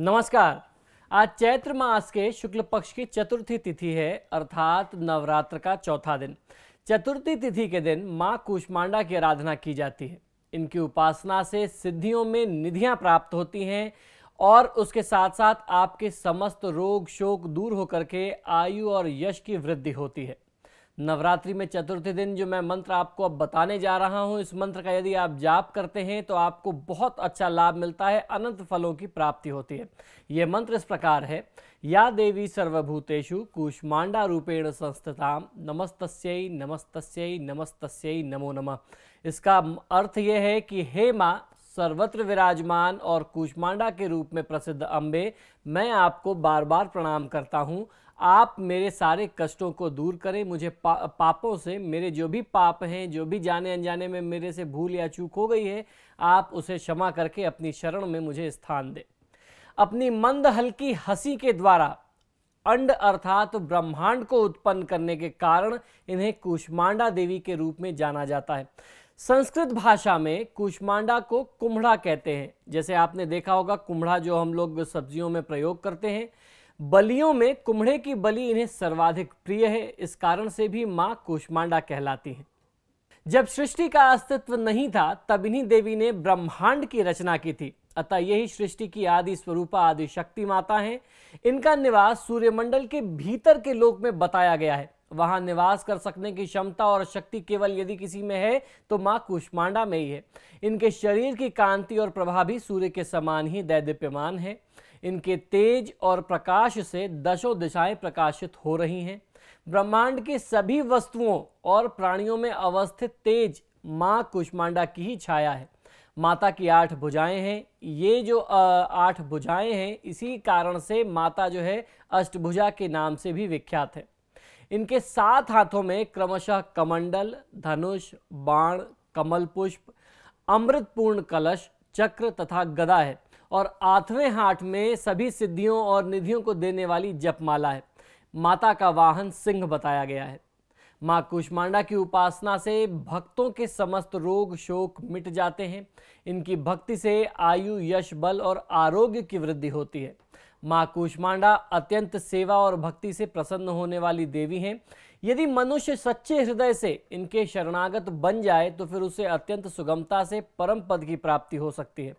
नमस्कार। आज चैत्र मास के शुक्ल पक्ष की चतुर्थी तिथि है, अर्थात नवरात्र का चौथा दिन। चतुर्थी तिथि के दिन मां कूष्मांडा की आराधना की जाती है। इनकी उपासना से सिद्धियों में निधियां प्राप्त होती हैं और उसके साथ साथ आपके समस्त रोग शोक दूर होकर के आयु और यश की वृद्धि होती है। नवरात्रि में चतुर्थी दिन जो मैं मंत्र आपको अब बताने जा रहा हूं, इस मंत्र का यदि आप जाप करते हैं तो आपको बहुत अच्छा लाभ मिलता है, अनंत फलों की प्राप्ति होती है। यह मंत्र इस प्रकार है। या देवी सर्वभूतेषु कूष्मांडा रूपेण संस्थितां नमस्तस्यै नमस्तस्यै नमस्तस्यै नमो नमः। इसका अर्थ यह है कि हे माँ, सर्वत्र विराजमान और कूष्मांडा के रूप में प्रसिद्ध अम्बे, मैं आपको बार बार प्रणाम करता हूँ। आप मेरे सारे कष्टों को दूर करें, मुझे पापों से, मेरे जो भी पाप हैं, जो भी जाने अनजाने में मेरे से भूल या चूक हो गई है, आप उसे क्षमा करके अपनी शरण में मुझे स्थान दें। अपनी मंद हल्की हंसी के द्वारा अंड अर्थात ब्रह्मांड को उत्पन्न करने के कारण इन्हें कूष्मांडा देवी के रूप में जाना जाता है। संस्कृत भाषा में कूष्मांडा को कुम्हड़ा कहते हैं। जैसे आपने देखा होगा, कुम्हड़ा जो हम लोग सब्जियों में प्रयोग करते हैं, बलियों में कुम्हड़े की बलि इन्हें सर्वाधिक प्रिय है। इस कारण से भी मां कूष्मांडा कहलाती हैं। जब सृष्टि का अस्तित्व नहीं था, तब इन्हीं देवी ने ब्रह्मांड की रचना की थी। अतः यही सृष्टि की आदि स्वरूपा आदि शक्ति माता हैं। इनका निवास सूर्यमंडल के भीतर के लोक में बताया गया है। वहां निवास कर सकने की क्षमता और शक्ति केवल यदि किसी में है तो मां कूष्मांडा में ही है। इनके शरीर की कांति और प्रभा भी सूर्य के समान ही दैदीप्यमान है। इनके तेज और प्रकाश से दशों दिशाएं प्रकाशित हो रही हैं। ब्रह्मांड की सभी वस्तुओं और प्राणियों में अवस्थित तेज मां कूष्मांडा की ही छाया है। माता की 8 भुजाएं हैं। ये जो 8 भुजाएं हैं, इसी कारण से माता जो है अष्टभुजा के नाम से भी विख्यात है। इनके 7 हाथों में क्रमशः कमंडल, धनुष, बाण, कमल पुष्प, अमृतपूर्ण कलश, चक्र तथा गदा है और 8वें हाथ में सभी सिद्धियों और निधियों को देने वाली जपमाला है। माता का वाहन सिंह बताया गया है। मां कूष्मांडा की उपासना से भक्तों के समस्त रोग शोक मिट जाते हैं। इनकी भक्ति से आयु यश बल और आरोग्य की वृद्धि होती है। मां कूष्मांडा अत्यंत सेवा और भक्ति से प्रसन्न होने वाली देवी हैं। यदि मनुष्य सच्चे हृदय से इनके शरणागत बन जाए तो फिर उसे अत्यंत सुगमता से परम पद की प्राप्ति हो सकती है।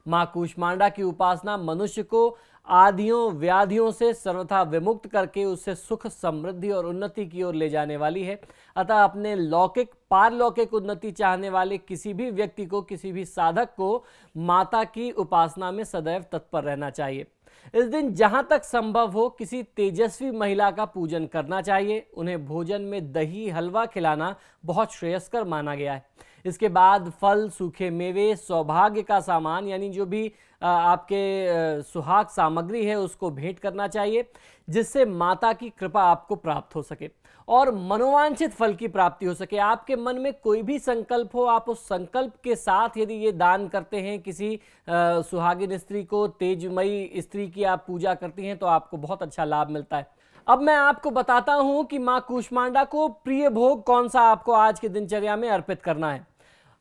मां कूष्मांडा की उपासना मनुष्य को आदियों व्याधियों से सर्वथा विमुक्त करके उससे सुख समृद्धि और उन्नति की ओर ले जाने वाली है। अतः अपने लौकिक पारलौकिक उन्नति चाहने वाले किसी भी व्यक्ति को, किसी भी साधक को माता की उपासना में सदैव तत्पर रहना चाहिए। इस दिन जहां तक संभव हो किसी तेजस्वी महिला का पूजन करना चाहिए। उन्हें भोजन में दही हलवा खिलाना बहुत श्रेयस्कर माना गया है। इसके बाद फल, सूखे मेवे, सौभाग्य का सामान यानी जो भी आपके सुहाग सामग्री है उसको भेंट करना चाहिए, जिससे माता की कृपा आपको प्राप्त हो सके और मनोवांछित फल की प्राप्ति हो सके। आपके मन में कोई भी संकल्प हो, आप उस संकल्प के साथ यदि ये दान करते हैं, किसी सुहागिन स्त्री को, तेजमयी स्त्री की आप पूजा करती हैं, तो आपको बहुत अच्छा लाभ मिलता है। अब मैं आपको बताता हूं कि मां कूष्मांडा को प्रिय भोग कौन सा आपको आज की दिनचर्या में अर्पित करना है।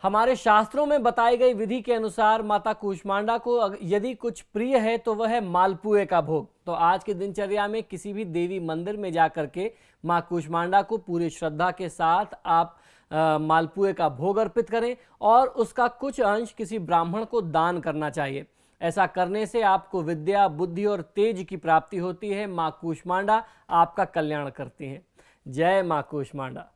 हमारे शास्त्रों में बताई गई विधि के अनुसार माता कूष्मांडा को यदि कुछ प्रिय है तो वह है मालपुए का भोग। तो आज की दिनचर्या में किसी भी देवी मंदिर में जाकर के मां कूष्मांडा को पूरी श्रद्धा के साथ आप मालपुए का भोग अर्पित करें और उसका कुछ अंश किसी ब्राह्मण को दान करना चाहिए। ऐसा करने से आपको विद्या, बुद्धि और तेज की प्राप्ति होती है। मां कूष्मांडा आपका कल्याण करती हैं। जय मां कूष्मांडा।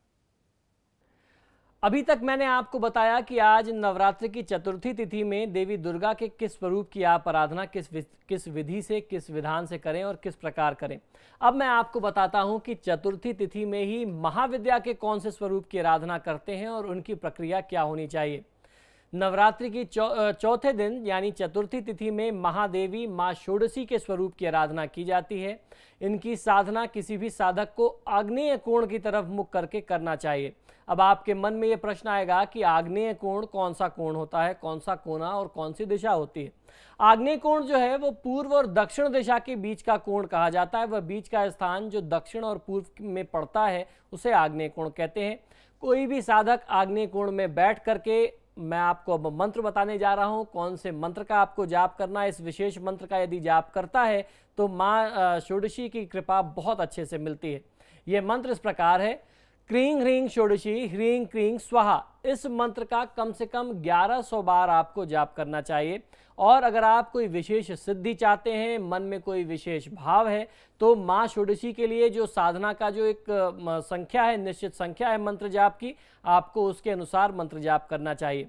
अभी तक मैंने आपको बताया कि आज नवरात्रि की चतुर्थी तिथि में देवी दुर्गा के किस स्वरूप की आप आराधना किस विधि से, किस विधान से करें और किस प्रकार करें। अब मैं आपको बताता हूं कि चतुर्थी तिथि में ही महाविद्या के कौन से स्वरूप की आराधना करते हैं और उनकी प्रक्रिया क्या होनी चाहिए। नवरात्रि की चौथे दिन यानी चतुर्थी तिथि में महादेवी माँ षोडशी के स्वरूप की आराधना की जाती है। इनकी साधना किसी भी साधक को आग्नेय कोण की तरफ मुख करके करना चाहिए। अब आपके मन में ये प्रश्न आएगा कि आग्नेय कोण कौन सा कोण होता है, कौन सा कोना और कौन सी दिशा होती है। आग्नेय कोण जो है वो पूर्व और दक्षिण दिशा के बीच का कोण कहा जाता है। वह बीच का स्थान जो दक्षिण और पूर्व में पड़ता है उसे आग्नेय कोण कहते हैं। कोई भी साधक आग्नेय कोण में बैठ करके मैं आपको अब मंत्र बताने जा रहा हूं। कौन से मंत्र का आपको जाप करना है, इस विशेष मंत्र का यदि जाप करता है तो माँ षोडशी की कृपा बहुत अच्छे से मिलती है। ये मंत्र इस प्रकार है, क्रीं ह्रीं षोडशी ह्रीं क्रीं स्वाहा। इस मंत्र का कम से कम 1100 बार आपको जाप करना चाहिए। और अगर आप कोई विशेष सिद्धि चाहते हैं, मन में कोई विशेष भाव है, तो माँ षोडशी के लिए जो साधना का जो एक संख्या है, निश्चित संख्या है मंत्र जाप की, आपको उसके अनुसार मंत्र जाप करना चाहिए।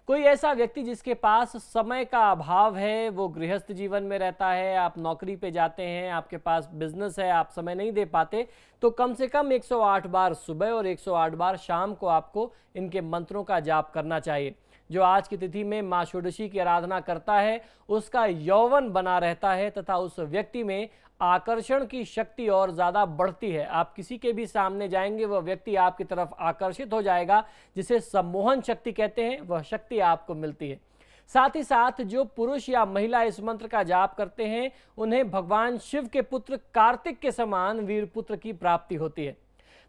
कोई ऐसा व्यक्ति जिसके पास समय का अभाव है, वो गृहस्थ जीवन में रहता है, आप नौकरी पे जाते हैं, आपके पास बिजनेस है, आप समय नहीं दे पाते, तो कम से कम 108 बार सुबह और 108 बार शाम को आपको इनके मंत्रों का जाप करना चाहिए। जो आज की तिथि में माँ षोडशी की आराधना करता है उसका यौवन बना रहता है तथा उस व्यक्ति में आकर्षण की शक्ति और ज़्यादा बढ़ती है। आप किसी के भी सामने जाएंगे, वह व्यक्ति आपकी तरफ आकर्षित हो जाएगा, जिसे सम्मोहन शक्ति कहते हैं, वह शक्ति आपको मिलती है। साथ ही साथ जो पुरुष या महिला इस मंत्र का जाप करते हैं, उन्हें भगवान शिव के पुत्र कार्तिक के समान वीर पुत्र की प्राप्ति होती है।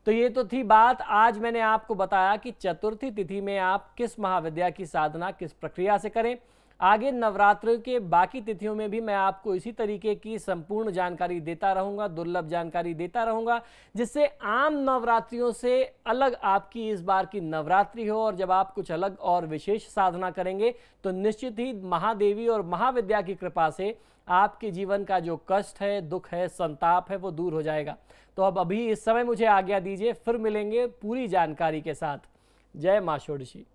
तो ये तो थी बात। आज मैंने आपको बताया कि चतुर्थी तिथि में आप किस महाविद्या की साधना किस प्रक्रिया से करें। आगे नवरात्र के बाकी तिथियों में भी मैं आपको इसी तरीके की संपूर्ण जानकारी देता रहूंगा, दुर्लभ जानकारी देता रहूंगा, जिससे आम नवरात्रियों से अलग आपकी इस बार की नवरात्रि हो। और जब आप कुछ अलग और विशेष साधना करेंगे तो निश्चित ही महादेवी और महाविद्या की कृपा से आपके जीवन का जो कष्ट है, दुख है, संताप है, वो दूर हो जाएगा। तो अब अभी इस समय मुझे आज्ञा दीजिए, फिर मिलेंगे पूरी जानकारी के साथ। जय माँ षोडशी।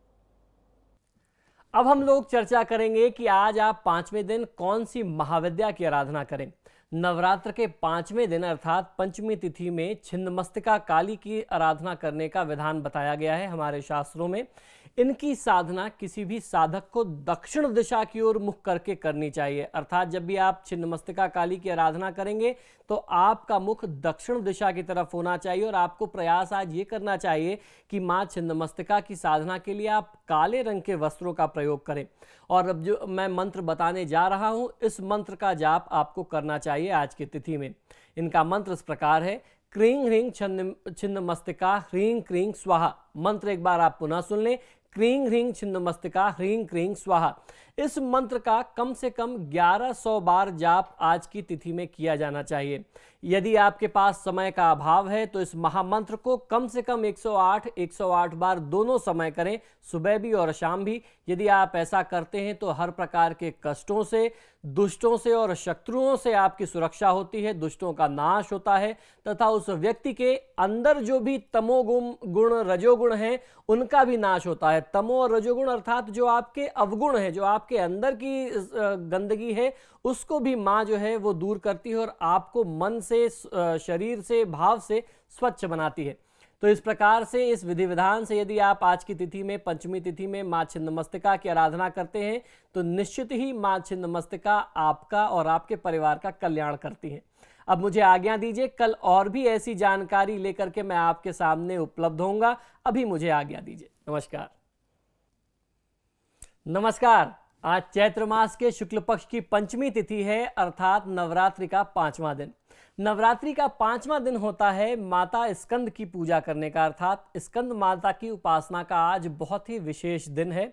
अब हम लोग चर्चा करेंगे कि आज आप 5वें दिन कौन सी महाविद्या की आराधना करें। नवरात्र के 5वें दिन अर्थात पंचमी तिथि में छिन्नमस्तिका काली की आराधना करने का विधान बताया गया है हमारे शास्त्रों में। इनकी साधना किसी भी साधक को दक्षिण दिशा की ओर मुख करके करनी चाहिए। अर्थात जब भी आप छिन्नमस्तिका काली की आराधना करेंगे तो आपका मुख दक्षिण दिशा की तरफ होना चाहिए और आपको प्रयास आज ये करना चाहिए कि माँ छिन्नमस्तिका की साधना के लिए आप काले रंग के वस्त्रों का प्रयोग करें। और अब जो मैं मंत्र बताने जा रहा हूँ, इस मंत्र का जाप आपको करना चाहिए आज की तिथि में। इनका मंत्र इस प्रकार है, क्रीं ह्रीं छिन्नमस्तिका ह्रीं क्रीं स्वाहा। मंत्र एक बार आप पुनः सुन लें, क्रीं ह्रीं छिन्नमस्तिका ह्रीं क्रीं स्वाहा। इस मंत्र का कम से कम 1100 बार जाप आज की तिथि में किया जाना चाहिए। यदि आपके पास समय का अभाव है तो इस महामंत्र को कम से कम 108 बार दोनों समय करें, सुबह भी और शाम भी। यदि आप ऐसा करते हैं तो हर प्रकार के कष्टों से, दुष्टों से और शत्रुओं से आपकी सुरक्षा होती है, दुष्टों का नाश होता है तथा उस व्यक्ति के अंदर जो भी तमोगुण गुण रजोगुण हैं उनका भी नाश होता है। तमो और रजोगुण अर्थात जो आपके अवगुण है, जो आपके अंदर की गंदगी है, उसको भी माँ जो है वो दूर करती है और आपको मन से, शरीर से, भाव से स्वच्छ बनाती है। तो इस प्रकार से, इस विधि विधान से यदि आप आज की तिथि में, पंचमी तिथि में माँ छिन्नमस्तिका की आराधना करते हैं तो निश्चित ही माँ छिन्नमस्तिका आपका और आपके परिवार का कल्याण करती है। अब मुझे आज्ञा दीजिए, कल और भी ऐसी जानकारी लेकर के मैं आपके सामने उपलब्ध होऊंगा। अभी मुझे आज्ञा दीजिए। नमस्कार। नमस्कार। आज चैत्र मास के शुक्ल पक्ष की पंचमी तिथि है, अर्थात नवरात्रि का 5वां दिन। नवरात्रि का 5वां दिन होता है माता स्कंद की पूजा करने का, अर्थात स्कंद माता की उपासना का आज बहुत ही विशेष दिन है।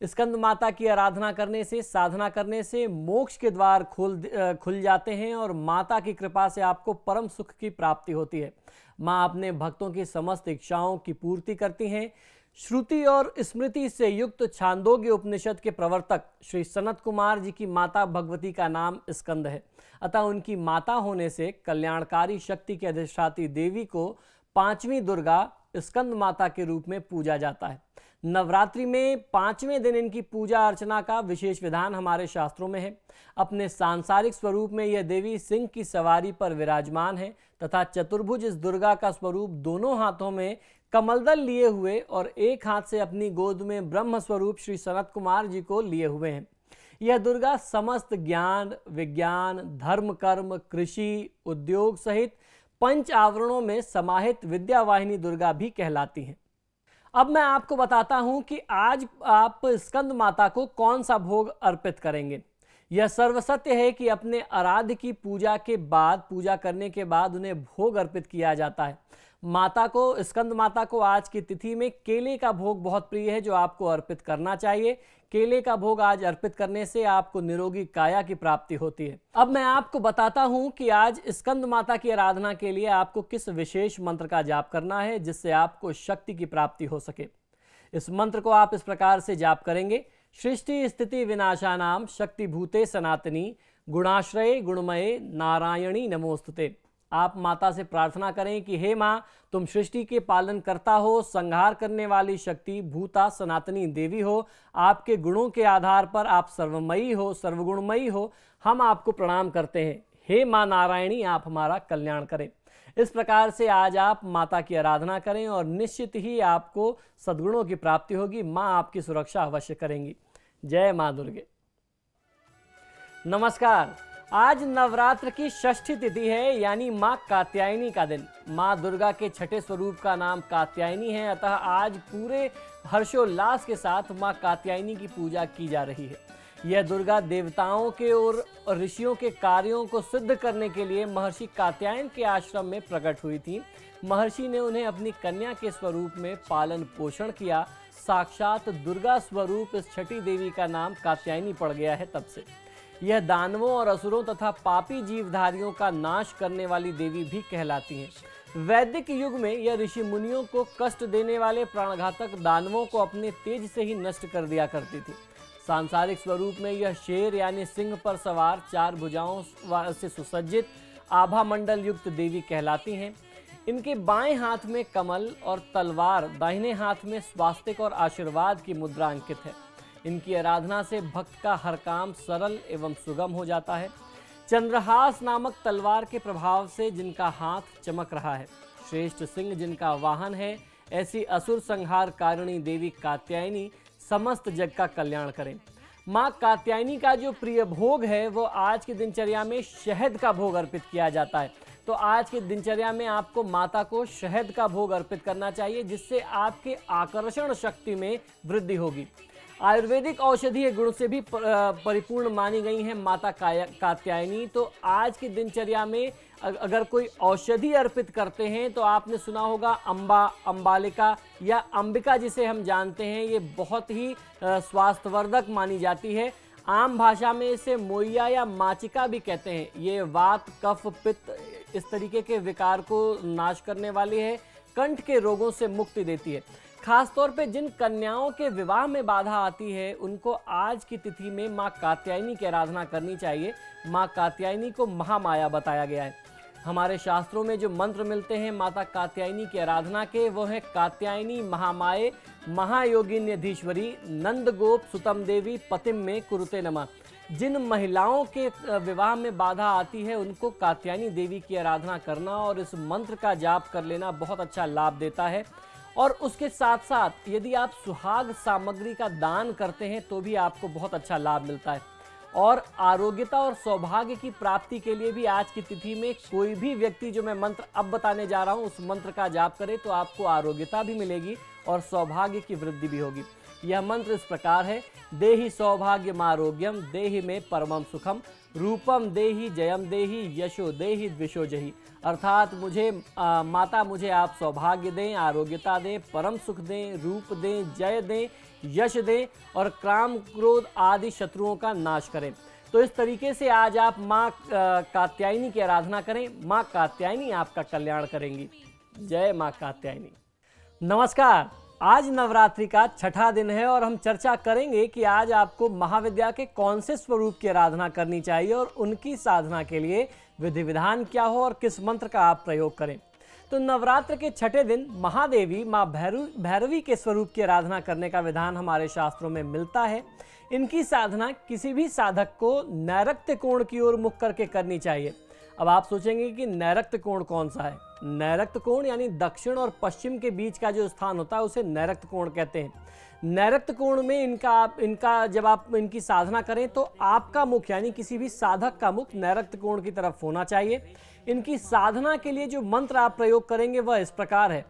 स्कंद माता की आराधना करने से, साधना करने से मोक्ष के द्वार खुल जाते हैं और माता की कृपा से आपको परम सुख की प्राप्ति होती है। माँ अपने भक्तों की समस्त इच्छाओं की पूर्ति करती हैं। श्रुति और स्मृति से युक्त छांदोग्य उपनिषद के प्रवर्तक श्री सनत कुमार जी की माता भगवती का नाम स्कंद है। अतः उनकी माता होने से कल्याणकारी शक्ति के अधिष्ठात्री देवी को 5वीं दुर्गा स्कंद माता के रूप में पूजा जाता है। नवरात्रि में 5वें दिन इनकी पूजा अर्चना का विशेष विधान हमारे शास्त्रों में है। अपने सांसारिक स्वरूप में यह देवी सिंह की सवारी पर विराजमान है तथा चतुर्भुज इस दुर्गा का स्वरूप दोनों हाथों में कमलदल लिए हुए और एक हाथ से अपनी गोद में ब्रह्म स्वरूप श्री सनत कुमार जी को लिए हुए हैं। यह दुर्गा समस्त ज्ञान, विज्ञान, धर्म, कर्म, कृषि, उद्योग सहित 5 आवरणों में समाहित विद्यावाहिनी दुर्गा भी कहलाती हैं। अब मैं आपको बताता हूं कि आज आप स्कंद माता को कौन सा भोग अर्पित करेंगे। यह सर्वसत्य है कि अपने आराध्य की पूजा करने के बाद उन्हें भोग अर्पित किया जाता है। माता को, स्कंद माता को आज की तिथि में केले का भोग बहुत प्रिय है, जो आपको अर्पित करना चाहिए। केले का भोग आज अर्पित करने से आपको निरोगी काया की प्राप्ति होती है। अब मैं आपको बताता हूं कि आज स्कंद माता की आराधना के लिए आपको किस विशेष मंत्र का जाप करना है, जिससे आपको शक्ति की प्राप्ति हो सके। इस मंत्र को आप इस प्रकार से जाप करेंगे। सृष्टि स्थिति विनाशानाम शक्ति भूते सनातनी गुणाश्रये गुणमये नारायणी नमोस्तुते। आप माता से प्रार्थना करें कि हे माँ, तुम सृष्टि के पालन करता हो, संहार करने वाली शक्ति भूता सनातनी देवी हो। आपके गुणों के आधार पर आप सर्वमयी हो, सर्वगुणमयी हो। हम आपको प्रणाम करते हैं। हे माँ नारायणी, आप हमारा कल्याण करें। इस प्रकार से आज आप माता की आराधना करें और निश्चित ही आपको सद्गुणों की प्राप्ति होगी। माँ आपकी सुरक्षा अवश्य करेंगी। जय माँ दुर्गे। नमस्कार। आज नवरात्र की षष्ठी तिथि है, यानी माँ कात्यायनी का दिन। माँ दुर्गा के छठे स्वरूप का नाम कात्यायनी है, अतः आज पूरे हर्षोल्लास के साथ माँ कात्यायनी की पूजा की जा रही है। यह दुर्गा देवताओं के और ऋषियों के कार्यों को सिद्ध करने के लिए महर्षि कात्यायन के आश्रम में प्रकट हुई थी। महर्षि ने उन्हें अपनी कन्या के स्वरूप में पालन पोषण किया। साक्षात दुर्गा स्वरूप इस छठी देवी का नाम कात्यायनी पड़ गया है तब से। यह दानवों और असुरों तथा पापी जीवधारियों का नाश करने वाली देवी भी कहलाती हैं। वैदिक युग में यह ऋषि मुनियों को कष्ट देने वाले प्राणघातक दानवों को अपने तेज से ही नष्ट कर दिया करती थी। सांसारिक स्वरूप में यह शेर यानी सिंह पर सवार 4 भुजाओं से सुसज्जित आभा मंडल युक्त देवी कहलाती हैं। इनके बाएं हाथ में कमल और तलवार, दाहिने हाथ में स्वास्तिक और आशीर्वाद की मुद्रा अंकित है। इनकी आराधना से भक्त का हर काम सरल एवं सुगम हो जाता है। चंद्रहास नामक तलवार के प्रभाव से जिनका हाथ चमक रहा है, श्रेष्ठ सिंह जिनका वाहन है, ऐसी असुर संहार कारिणी देवी कात्यायनी समस्त जग का कल्याण करें। माँ कात्यायनी का जो प्रिय भोग है वो आज की दिनचर्या में शहद का भोग अर्पित किया जाता है। तो आज की दिनचर्या में आपको माता को शहद का भोग अर्पित करना चाहिए, जिससे आपके आकर्षण शक्ति में वृद्धि होगी। आयुर्वेदिक औषधीय गुण से भी परिपूर्ण मानी गई है माता कात्यायनी। तो आज की दिनचर्या में अगर कोई औषधि अर्पित करते हैं तो आपने सुना होगा अम्बा, अम्बालिका या अंबिका जिसे हम जानते हैं, ये बहुत ही स्वास्थ्यवर्धक मानी जाती है। आम भाषा में इसे मोइया या माचिका भी कहते हैं। ये वात, कफ, पित्त इस तरीके के विकार को नाश करने वाली है, कंठ के रोगों से मुक्ति देती है। खासतौर पे जिन कन्याओं के विवाह में बाधा आती है उनको आज की तिथि में माँ कात्यायनी की आराधना करनी चाहिए। माँ कात्यायनी को महामाया बताया गया है। हमारे शास्त्रों में जो मंत्र मिलते हैं माता कात्यायनी की आराधना के, वो है कात्यायनी महामाये महायोगिन्यधीश्वरी नंद गोप सुतम देवी पतिम में कुरुते नमः। जिन महिलाओं के विवाह में बाधा आती है उनको कात्यायनी देवी की आराधना करना और इस मंत्र का जाप कर लेना बहुत अच्छा लाभ देता है। और उसके साथ साथ यदि आप सुहाग सामग्री का दान करते हैं तो भी आपको बहुत अच्छा लाभ मिलता है। और आरोग्यता और सौभाग्य की प्राप्ति के लिए भी आज की तिथि में कोई भी व्यक्ति, जो मैं मंत्र अब बताने जा रहा हूँ, उस मंत्र का जाप करे तो आपको आरोग्यता भी मिलेगी और सौभाग्य की वृद्धि भी होगी। यह मंत्र इस प्रकार है। देहि सौभाग्यम आरोग्यम देहि में परमम सुखम रूपम देहि जयम देहि यशो देहि द्विषो जहि। अर्थात मुझे माता मुझे आप सौभाग्य दें, आरोग्यता दें, परम सुख दें, रूप दें, जय दें, यश दें और काम क्रोध आदि शत्रुओं का नाश करें। तो इस तरीके से आज आप माँ कात्यायनी की आराधना करें। माँ कात्यायनी आपका कल्याण करेंगी। जय माँ कात्यायनी। नमस्कार। आज नवरात्रि का छठा दिन है और हम चर्चा करेंगे कि आज आपको महाविद्या के कौन से स्वरूप की आराधना करनी चाहिए और उनकी साधना के लिए विधि विधान क्या हो और किस मंत्र का आप प्रयोग करें। तो नवरात्र के छठे दिन महादेवी माँ भैरवी के स्वरूप की आराधना करने का विधान हमारे शास्त्रों में मिलता है। इनकी साधना किसी भी साधक को नैऋत्य कोण की ओर मुख करके करनी चाहिए। अब आप सोचेंगे कि नैऋत्य कोण कौन सा है। नैऋत्य कोण यानी दक्षिण और पश्चिम के बीच का जो स्थान होता है उसे नैऋत्य कोण कहते हैं। नैऋत्य कोण में इनका जब आप इनकी साधना करें तो आपका मुख यानी किसी भी साधक का मुख नैऋत्य कोण की तरफ होना चाहिए। इनकी साधना के लिए जो मंत्र आप प्रयोग करेंगे वह इस प्रकार है।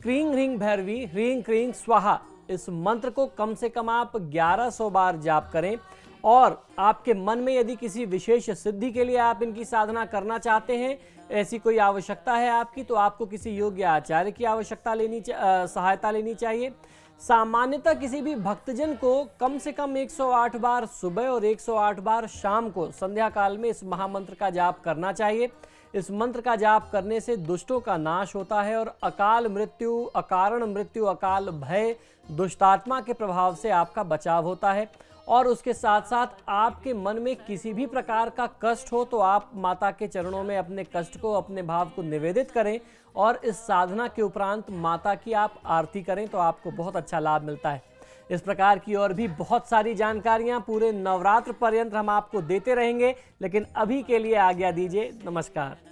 क्रीं ह्रीं भैरवी ह्रीं क्रीं स्वाहा। इस मंत्र को कम से कम आप 1100 बार जाप करें और आपके मन में यदि किसी विशेष सिद्धि के लिए आप इनकी साधना करना चाहते हैं, ऐसी कोई आवश्यकता है आपकी, तो आपको किसी योग्य आचार्य की सहायता लेनी चाहिए। सामान्यतः किसी भी भक्तजन को कम से कम 108 बार सुबह और 108 बार शाम को संध्या काल में इस महामंत्र का जाप करना चाहिए। इस मंत्र का जाप करने से दुष्टों का नाश होता है और अकाल मृत्यु, अकारण मृत्यु, अकाल भय, दुष्टात्मा के प्रभाव से आपका बचाव होता है। और उसके साथ साथ आपके मन में किसी भी प्रकार का कष्ट हो तो आप माता के चरणों में अपने कष्ट को, अपने भाव को निवेदित करें और इस साधना के उपरांत माता की आप आरती करें तो आपको बहुत अच्छा लाभ मिलता है। इस प्रकार की और भी बहुत सारी जानकारियां पूरे नवरात्र पर्यंत हम आपको देते रहेंगे, लेकिन अभी के लिए आज्ञा दीजिए। नमस्कार।